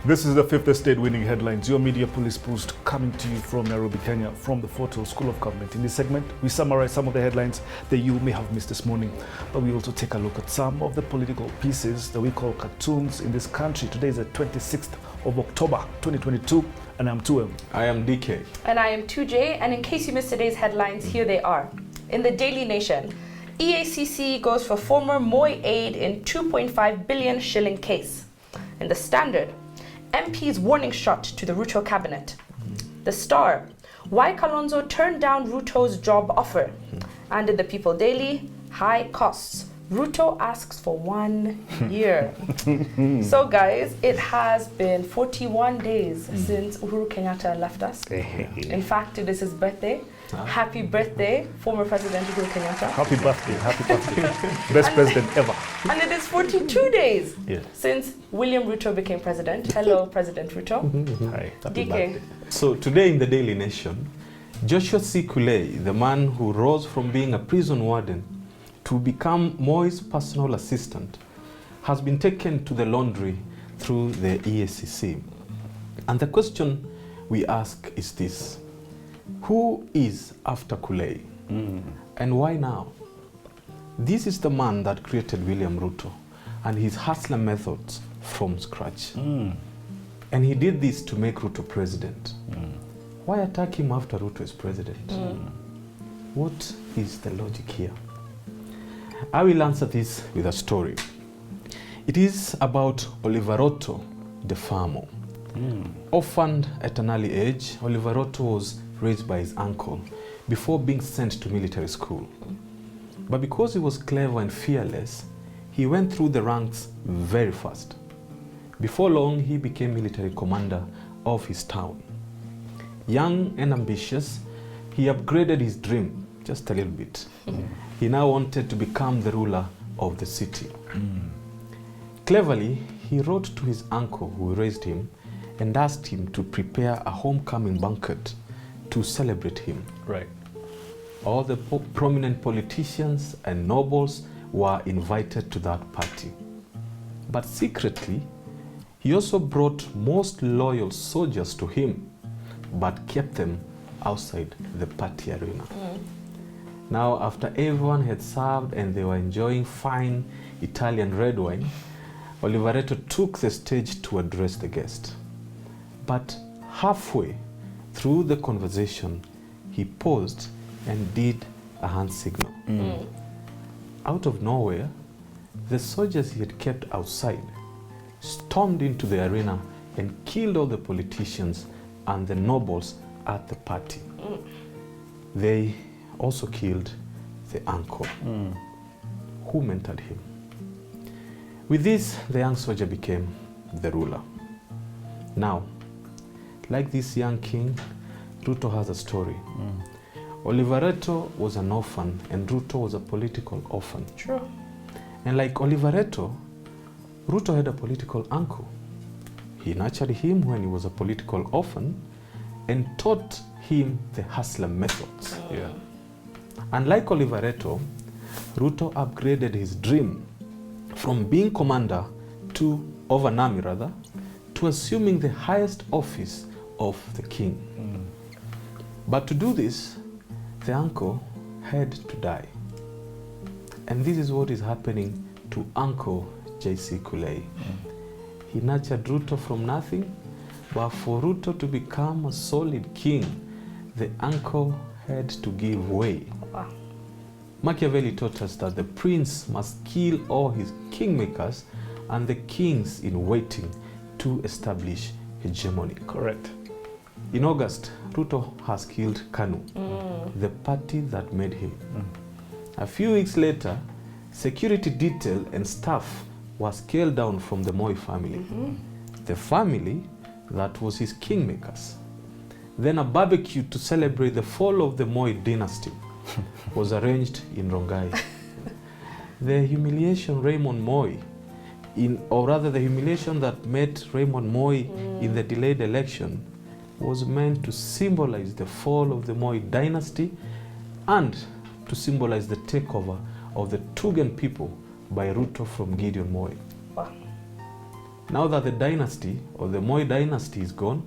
This is the Fifth Estate Winning Headlines, your media police post coming to you from Nairobi, Kenya, from the Photo School of Government. In this segment, we summarize some of the headlines that you may have missed this morning, but we also take a look at some of the political pieces that we call cartoons in this country. Today is the 26th of October, 2022, and I'm 2M. I am DK. And I am 2J, and in case you missed today's headlines, here they are. In the Daily Nation, EACC goes for former Moi aide in 2.5 billion shilling case. In the Standard, MP's warning shot to the RUTO cabinet. The Star, why Kalonzo turned down RUTO's job offer. And in the People Daily, high costs. RUTO asks for 1 year. So guys, it has been 41 days since Uhuru Kenyatta left us. In fact, it is his birthday. Happy birthday, former President Uhuru Kenyatta. Happy birthday, happy birthday. Best president ever. And it is 42 days Yeah. since William Ruto became president. Hello, President Ruto. Hi, happy DK. birthday. So today in the Daily Nation, Joshua Kulei, the man who rose from being a prison warden to become Moi's personal assistant, has been taken to the laundry through the EACC. And the question we ask is this: who is after Kulei? And why now? This is the man that created William Ruto and his hustler methods from scratch. And he did this to make Ruto president. Why attack him after Ruto is president? What is the logic here? I will answer this with a story. It is about Oliver Ruto, the farmer. Orphaned at an early age, Oliver Ruto was raised by his uncle before being sent to military school. But because he was clever and fearless, he went through the ranks very fast. Before long, he became military commander of his town. Young and ambitious, he upgraded his dream just a little bit. He now wanted to become the ruler of the city. Cleverly, he wrote to his uncle who raised him and asked him to prepare a homecoming banquet to celebrate him. Right. All the prominent politicians and nobles were invited to that party. But secretly, he also brought most loyal soldiers to him, but kept them outside the party arena. Now, after everyone had served and they were enjoying fine Italian red wine, Oliver Ruto took the stage to address the guest. But halfway through the conversation, he paused and did a hand signal. Out of nowhere, the soldiers he had kept outside stormed into the arena and killed all the politicians and the nobles at the party. They also killed the uncle who mentored him. With this, the young soldier became the ruler. Now, like this young king, Ruto has a story. Oliver Ruto was an orphan and Ruto was a political orphan. True. And like Oliver Ruto had a political uncle. He nurtured him when he was a political orphan and taught him the hustler methods. Yeah. And like Oliver Ruto upgraded his dream from being commander of an army to assuming the highest office of the king. But to do this, the uncle had to die. And this is what is happening to Uncle J.C. Kulei. He nurtured Ruto from nothing, but for Ruto to become a solid king, the uncle had to give way. Wow. Machiavelli taught us that the prince must kill all his kingmakers and the kings in waiting to establish hegemony. Correct. In August, Ruto has killed KANU, the party that made him. A few weeks later, security detail and staff was scaled down from the Moi family, the family that was his kingmakers. Then a barbecue to celebrate the fall of the Moi dynasty was arranged in Rongai. The humiliation Raymond Moi, the humiliation that met Raymond Moi in the delayed election, was meant to symbolize the fall of the Moi dynasty and to symbolize the takeover of the Tugen people by Ruto from Gideon Moi. Wow. Now that the dynasty or the Moi dynasty is gone,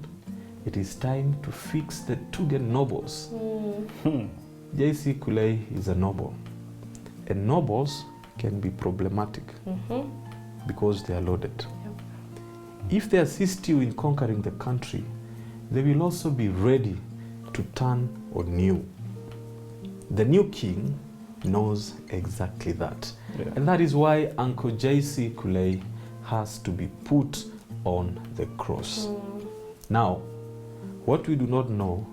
it is time to fix the Tugen nobles. J.C. Kulei is a noble, and nobles can be problematic because they are loaded. If they assist you in conquering the country, they will also be ready to turn on you. The new king knows exactly that. And that is why Uncle J.C. Kulei has to be put on the cross. Now, what we do not know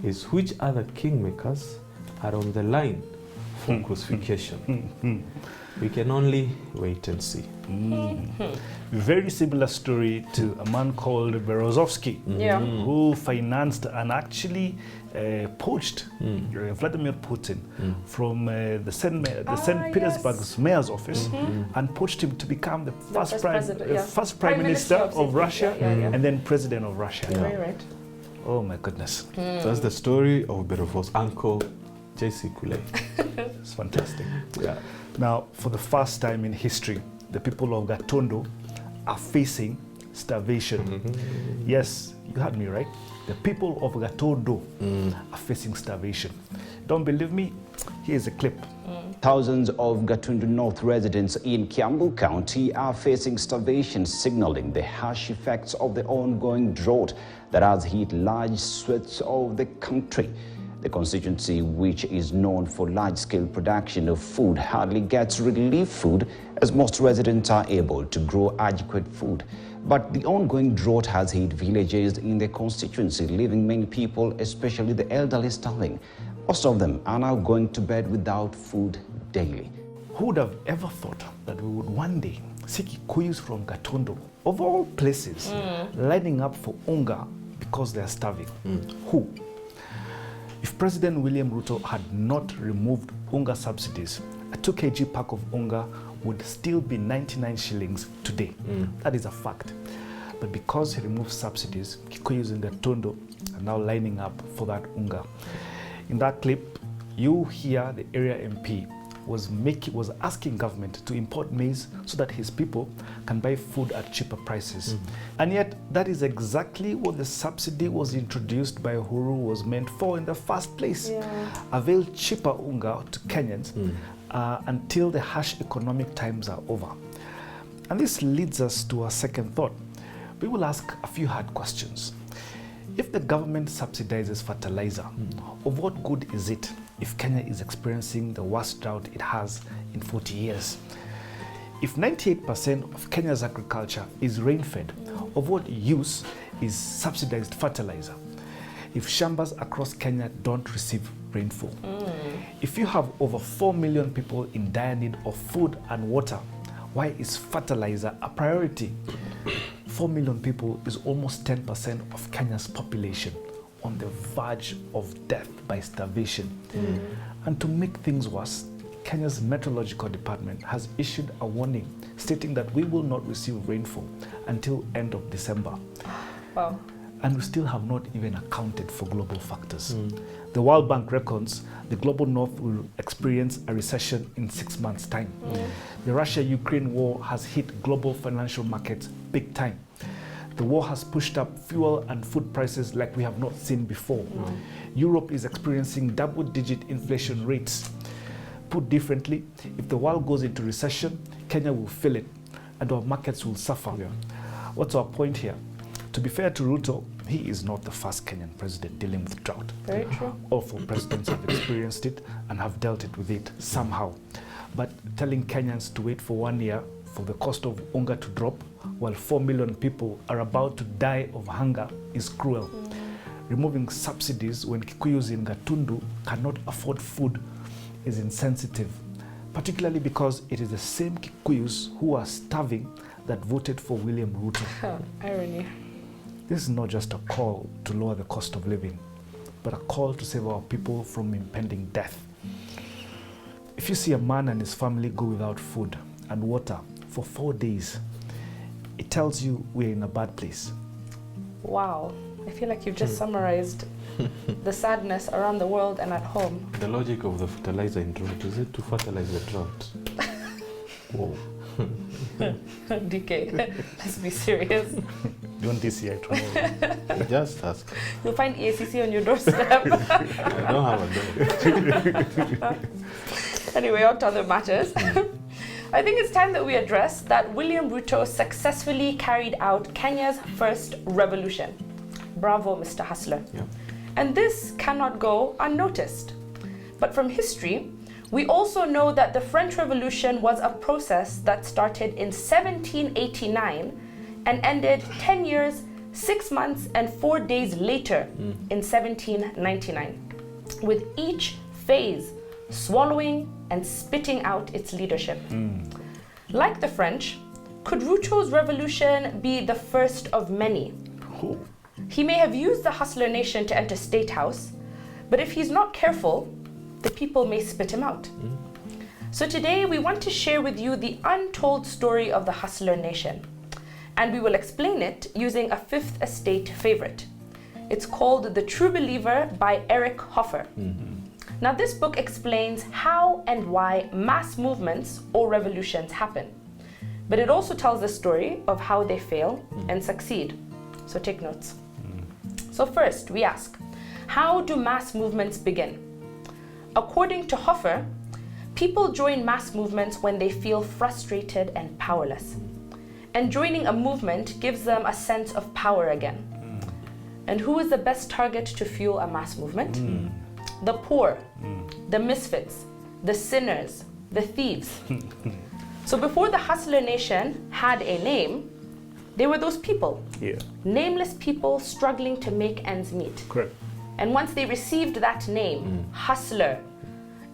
is which other kingmakers are on the line for crucifixion. We can only wait and see. Very similar story to a man called Berezovsky, who financed and actually poached Vladimir Putin from the St. Petersburg's mayor's office and poached him to become the first prime minister of Russia and then president of Russia. Right. Oh my goodness. That's the story of Berezovsky's uncle, J.C. Kulei. It's fantastic. Now, for the first time in history, the people of Gatondo are facing starvation. Yes, you heard me right. The people of Gatondo are facing starvation. Don't believe me? Here's a clip. Thousands of Gatundu North residents in Kiambu County are facing starvation, signaling the harsh effects of the ongoing drought that has hit large swaths of the country. The constituency, which is known for large-scale production of food, hardly gets relief food as most residents are able to grow adequate food. But the ongoing drought has hit villages in the constituency, leaving many people, especially the elderly, starving. Most of them are now going to bed without food daily. Who would have ever thought that we would one day see Kikuyus from Gatondo, of all places, lining up for unga because they are starving? Who? If President William Ruto had not removed unga subsidies, a 2 kg pack of unga would still be 99 shillings today. That is a fact. But because he removed subsidies, Kikuyus in Gatondo are now lining up for that unga. In that clip, you hear the area MP was asking government to import maize so that his people can buy food at cheaper prices. And yet, that is exactly what the subsidy was introduced by Uhuru was meant for in the first place. Avail cheaper unga to Kenyans until the harsh economic times are over. And this leads us to our second thought. We will ask a few hard questions. If the government subsidizes fertilizer, of what good is it if Kenya is experiencing the worst drought it has in 40 years? If 98% of Kenya's agriculture is rain-fed, of what use is subsidized fertilizer? If shambas across Kenya don't receive rainfall? If you have over 4 million people in dire need of food and water, why is fertilizer a priority? 4 million people is almost 10% of Kenya's population on the verge of death by starvation. And to make things worse, Kenya's meteorological department has issued a warning stating that we will not receive rainfall until end of December. Wow. And we still have not even accounted for global factors. The World Bank reckons the global north will experience a recession in 6 months' time. The Russia-Ukraine war has hit global financial markets big time. The war has pushed up fuel and food prices like we have not seen before. Europe is experiencing double-digit inflation rates. Put differently, if the world goes into recession, Kenya will feel it and our markets will suffer. What's our point here? To be fair to Ruto, he is not the first Kenyan president dealing with drought. Very true. All four presidents have experienced it and have dealt it with it somehow. But telling Kenyans to wait for 1 year for the cost of unga to drop while 4 million people are about to die of hunger is cruel. Removing subsidies when Kikuyus in Gatundu cannot afford food is insensitive, particularly because it is the same Kikuyus who are starving that voted for William Ruto. Irony. This is not just a call to lower the cost of living, but a call to save our people from impending death. If you see a man and his family go without food and water for 4 days, it tells you we're in a bad place. Wow. I feel like you've just summarized the sadness around the world and at home. The logic of the fertilizer in drought, is it to fertilize the drought? Whoa. DK, let's be serious. You want DCI tomorrow? Just ask. You'll find EACC on your doorstep. I don't have a door. Anyway, on to other matters. I think it's time that we address that William Ruto successfully carried out Kenya's first revolution. Bravo, Mr. Hustler. Yeah. And this cannot go unnoticed. But from history, we also know that the French Revolution was a process that started in 1789 and ended 10 years, 6 months, and 4 days later in 1799, with each phase swallowing and spitting out its leadership. Like the French, could Ruto's revolution be the first of many? Oh. He may have used the hustler nation to enter State House, but if he's not careful, the people may spit him out. So today we want to share with you the untold story of the hustler nation, and we will explain it using a Fifth Estate favorite. It's called The True Believer by Eric Hoffer. Now this book explains how and why mass movements or revolutions happen, but it also tells the story of how they fail and succeed. So take notes. So first we ask, how do mass movements begin? According to Hoffer, people join mass movements when they feel frustrated and powerless. And joining a movement gives them a sense of power again. And who is the best target to fuel a mass movement? The poor, the misfits, the sinners, the thieves. So before the hustler nation had a name, they were those people. Yeah. Nameless people struggling to make ends meet. Correct. And once they received that name, hustler,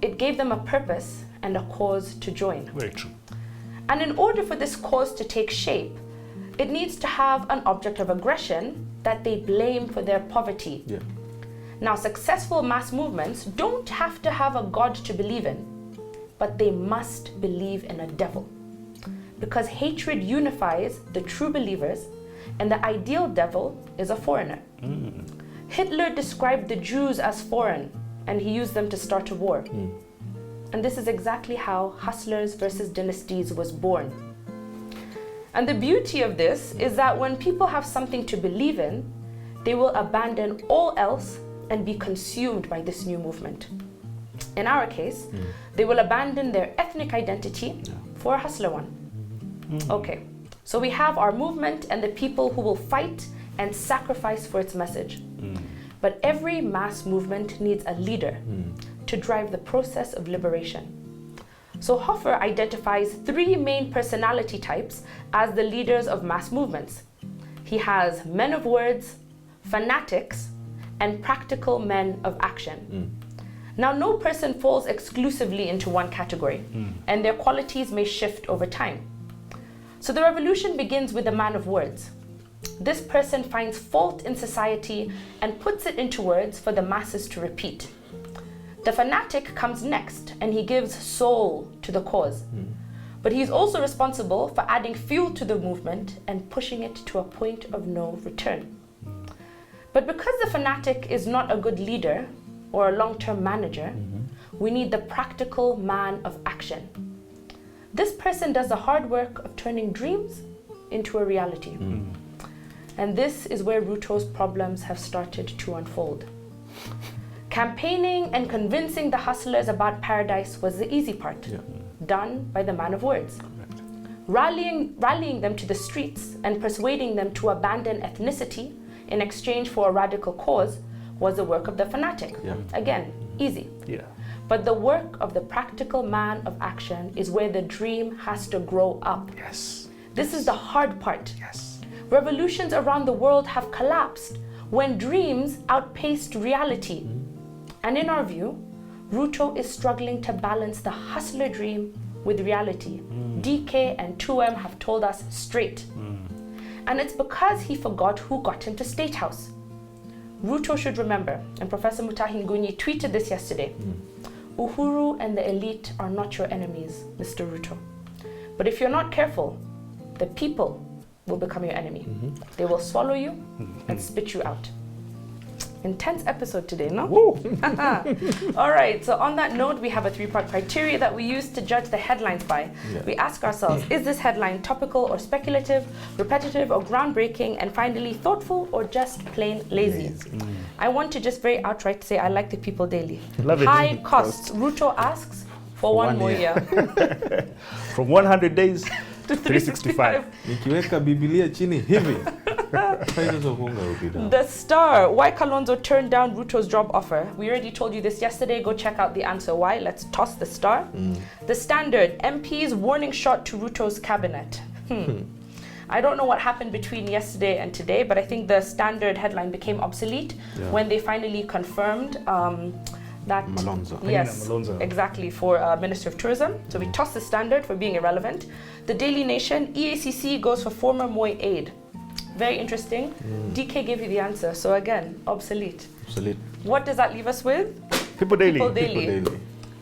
it gave them a purpose and a cause to join. Very true. And in order for this cause to take shape, it needs to have an object of aggression that they blame for their poverty. Yeah. Now, successful mass movements don't have to have a God to believe in, but they must believe in a devil. Because hatred unifies the true believers, and the ideal devil is a foreigner. Hitler described the Jews as foreign, and he used them to start a war. And this is exactly how Hustlers versus Dynasties was born. And the beauty of this is that when people have something to believe in, they will abandon all else and be consumed by this new movement. In our case, they will abandon their ethnic identity for a hustler one. Okay, so we have our movement and the people who will fight and sacrifice for its message. But every mass movement needs a leader to drive the process of liberation. So Hoffer identifies 3 main personality types as the leaders of mass movements. He has men of words, fanatics, and practical men of action. Now, no person falls exclusively into one category, and their qualities may shift over time. So the revolution begins with a man of words. This person finds fault in society and puts it into words for the masses to repeat. The fanatic comes next, and he gives soul to the cause. But he's also responsible for adding fuel to the movement and pushing it to a point of no return. But because the fanatic is not a good leader or a long-term manager, we need the practical man of action. This person does the hard work of turning dreams into a reality. And this is where Ruto's problems have started to unfold. Campaigning and convincing the hustlers about paradise was the easy part, done by the man of words. Rallying them to the streets and persuading them to abandon ethnicity in exchange for a radical cause was the work of the fanatic. Again, easy. But the work of the practical man of action is where the dream has to grow up. This is the hard part. Revolutions around the world have collapsed when dreams outpaced reality. And in our view, Ruto is struggling to balance the hustler dream with reality. DK and 2M have told us straight. And it's because he forgot who got him to State House. Ruto should remember, and Professor Mutahi Ngugi tweeted this yesterday, Uhuru and the elite are not your enemies, Mr. Ruto. But if you're not careful, the people will become your enemy. They will swallow you and spit you out. Intense episode today, no? Woo! All right, so on that note, we have a 3-part criteria that we use to judge the headlines by. Yeah. We ask ourselves, is this headline topical or speculative, repetitive or groundbreaking, and finally thoughtful or just plain lazy? I want to just very outright say I like the People Daily. Love it. High cost. RUTO asks for one more year. From 100 days to 365. Nikiweka Biblia chini hivi. Prices of hunger will be down. The Star, why Kalonzo turned down Ruto's job offer. We already told you this yesterday. Go check out the answer why. Let's toss the Star. The Standard, MP's warning shot to Ruto's cabinet. I don't know what happened between yesterday and today, but I think the Standard headline became obsolete when they finally confirmed that Malonzo. yes, Malonzo. exactly, for Minister of Tourism. So we toss the Standard for being irrelevant. The Daily Nation, EACC goes for former Moi aide. Very interesting. DK gave you the answer. So again, obsolete. Obsolete. What does that leave us with? People Daily. People Daily. People Daily.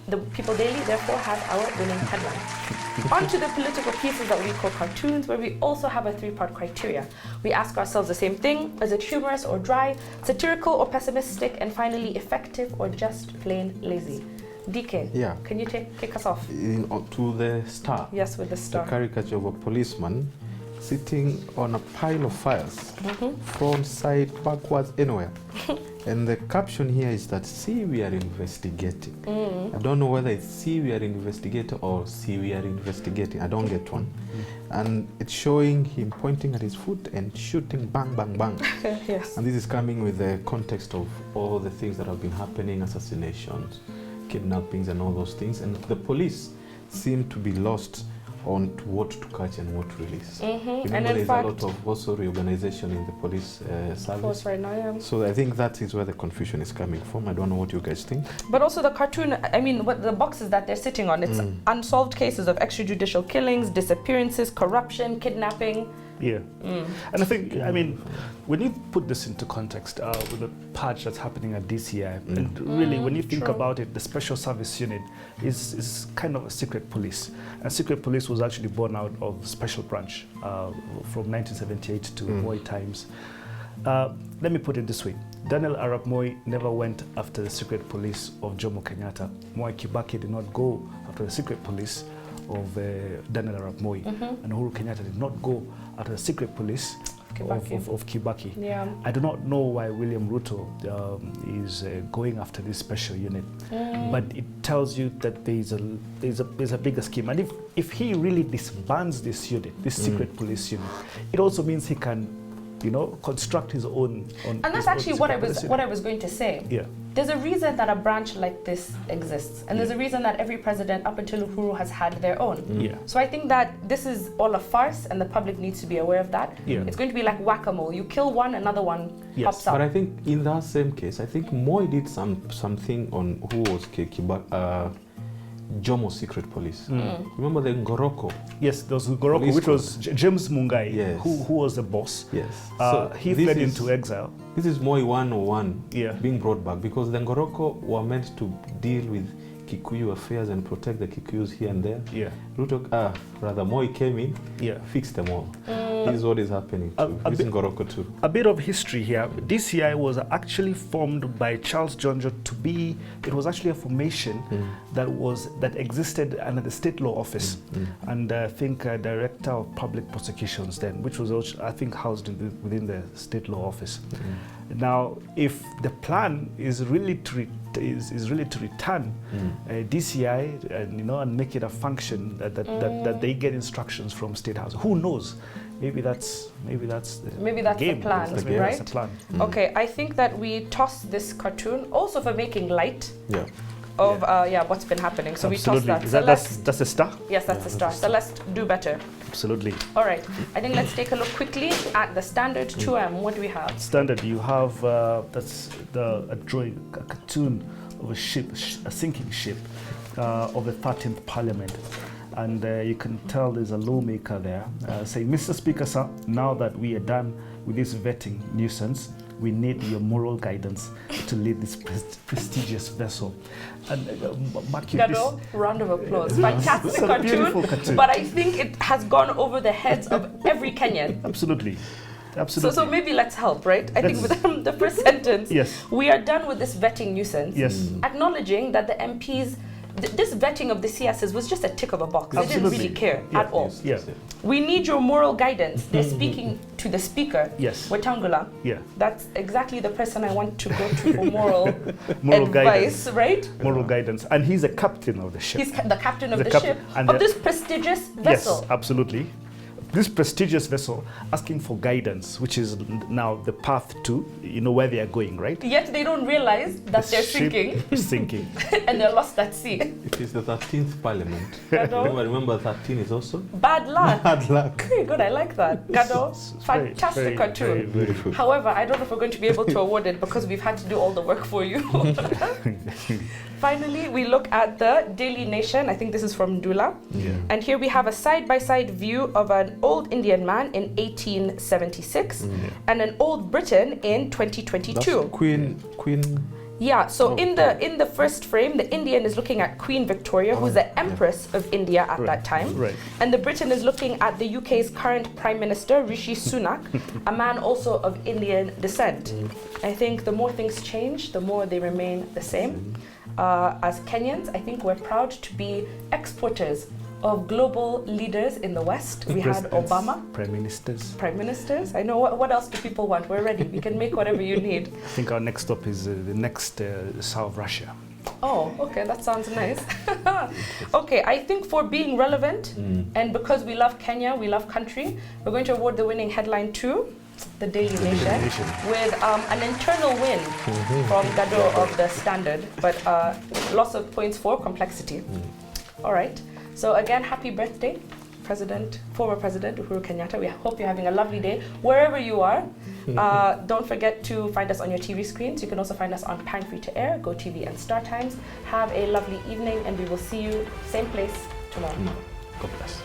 The People Daily therefore have our winning headline. On to the political pieces that we call cartoons, where we also have a 3-part criteria. We ask ourselves the same thing: is it humorous or dry, satirical or pessimistic, and finally effective or just plain lazy? DK, Yeah. can you kick us off? To the Star. Yes, with the The Star. caricature of a policeman sitting on a pile of files, front, side, backwards, anywhere. And the caption here is that, see, we are investigating. I don't know whether it's see, we are investigating or see, we are investigating. I don't get one. And it's showing him pointing at his foot and shooting bang, bang, bang. Yes. And this is coming with the context of all the things that have been happening, assassinations, kidnappings and all those things. And the police seem to be lost on to what to catch and what to release. Remember, And in there's fact, a lot of also reorganization in the police service. force right now, yeah. So I think that is where the confusion is coming from. I don't know what you guys think. But also the cartoon, I mean, what the boxes that they're sitting on, it's unsolved cases of extrajudicial killings, disappearances, corruption, kidnapping. Yeah. And I think, I mean, when you put this into context with the purge that's happening at DCI, and really when you think True. about it, the Special Service Unit is kind of a secret police. And secret police was actually born out of Special Branch from 1978 to Moi times. Let me put it this way. Daniel Arap Moi never went after the secret police of Jomo Kenyatta. Mwai Kibaki did not go after the secret police of Daniel Arap Moi. And Uhuru Kenyatta did not go after the secret police of Kibaki. Yeah. I do not know why William Ruto is going after this special unit, but it tells you that there's a bigger scheme. And if he really disbands this unit, this secret police unit, it also means he can, you know, construct his own. And that's actually what I was going to say. Yeah. There's a reason that a branch like this exists, and there's a reason that every president up until Uhuru has had their own. Yeah. So I think that this is all a farce, and the public needs to be aware of that. Yeah. It's going to be like whack-a-mole. You kill one, another one Yes, pops up. But I think in that same case, I think Moi did something on who was Jomo's secret police. Remember the Ngoroko? Yes, there was Goroko, Police which was James Mungai, Yes. who was the boss. Yes. He this fled is- into exile. This is Moi 101 Yeah. being brought back because the Ngoroko were meant to deal with Kikuyu affairs and protect the Kikuyus here and there. Yeah. Moi came in, Yeah. fixed them all. This is what is happening to this Ngoroko too. A bit of history here. DCI was actually formed by Charles Jonjo to be. It was actually a formation that existed under the State Law Office, and I think Director of Public Prosecutions then, which was also, I think, housed within the State Law Office. Now, if the plan is really to return DCI and make it a function that they get instructions from State House, who knows? Maybe that's the the game. plan, Maybe right? That's the plan. Okay, I think that we toss this cartoon also for making light Yeah. of what's been happening. So Absolutely. we toss that. Is Celeste, that's a star? yes, that's the star. Celeste, do better. Absolutely. All right, I think let's take a look quickly at the Standard 2M. What do we have? Standard, you have that's a drawing, a cartoon of a ship, a sinking ship of the 13th Parliament. And you can tell there's a lawmaker there saying, Mr. Speaker, sir, now that we are done with this vetting nuisance, we need your moral guidance to lead this prestigious vessel. And Mark, Gado, round of applause. Fantastic It's a beautiful cartoon, cartoon. but I think it has gone over the heads of every Kenyan. Absolutely. Absolutely. So maybe let's help, right? I think with the first sentence, Yes. we are done with this vetting nuisance. Yes. Acknowledging that the MPs, this vetting of the CSs was just a tick of a box. They didn't really care at all. Yeah. We need your moral guidance. They're speaking to the speaker, Yes. Wetangula. Yeah. That's exactly the person I want to go to for moral Moral advice, guidance. right? Moral guidance. And he's a captain of the ship. He's the captain of The the captain- ship, and of the- this prestigious vessel. Yes, absolutely. This prestigious vessel asking for guidance, which is now the path to, where they are going, right? Yet they don't realize that they're ship sinking is sinking. and they're lost at sea. It is the 13th parliament. Gado, Remember 13 is also bad luck. bad luck. Very good, I like that. Gado, It's fantastic very, cartoon. very beautiful. However, I don't know if we're going to be able to award it because we've had to do all the work for you. Finally, we look at the Daily Nation. I think this is from Ndula. Yeah. And here we have a side-by-side view of an old Indian man in 1876 and an old Briton in 2022. That's Queen. Yeah, so in the first frame, the Indian is looking at Queen Victoria, who's the Empress of India at that time. Right. And the Briton is looking at the UK's current Prime Minister, Rishi Sunak, a man also of Indian descent. I think the more things change, the more they remain the same. As Kenyans, I think we're proud to be exporters of global leaders in the West. We had Presidents, Obama, prime ministers. prime ministers. I know what else do people want? We're ready. We can make whatever you need. I think our next stop is the next South Russia. Oh, okay, that sounds nice. Okay, I think for being relevant and because we love Kenya, we love country, we're going to award the winning headline to the Daily Nation with an internal win from Gado of the Standard, but lots of points for complexity. All right. So again, happy birthday, former President Uhuru Kenyatta. We hope you're having a lovely day wherever you are. Don't forget to find us on your TV screens. You can also find us on Pang Free to Air, Go TV, and Star Times. Have a lovely evening, and we will see you same place tomorrow. God bless.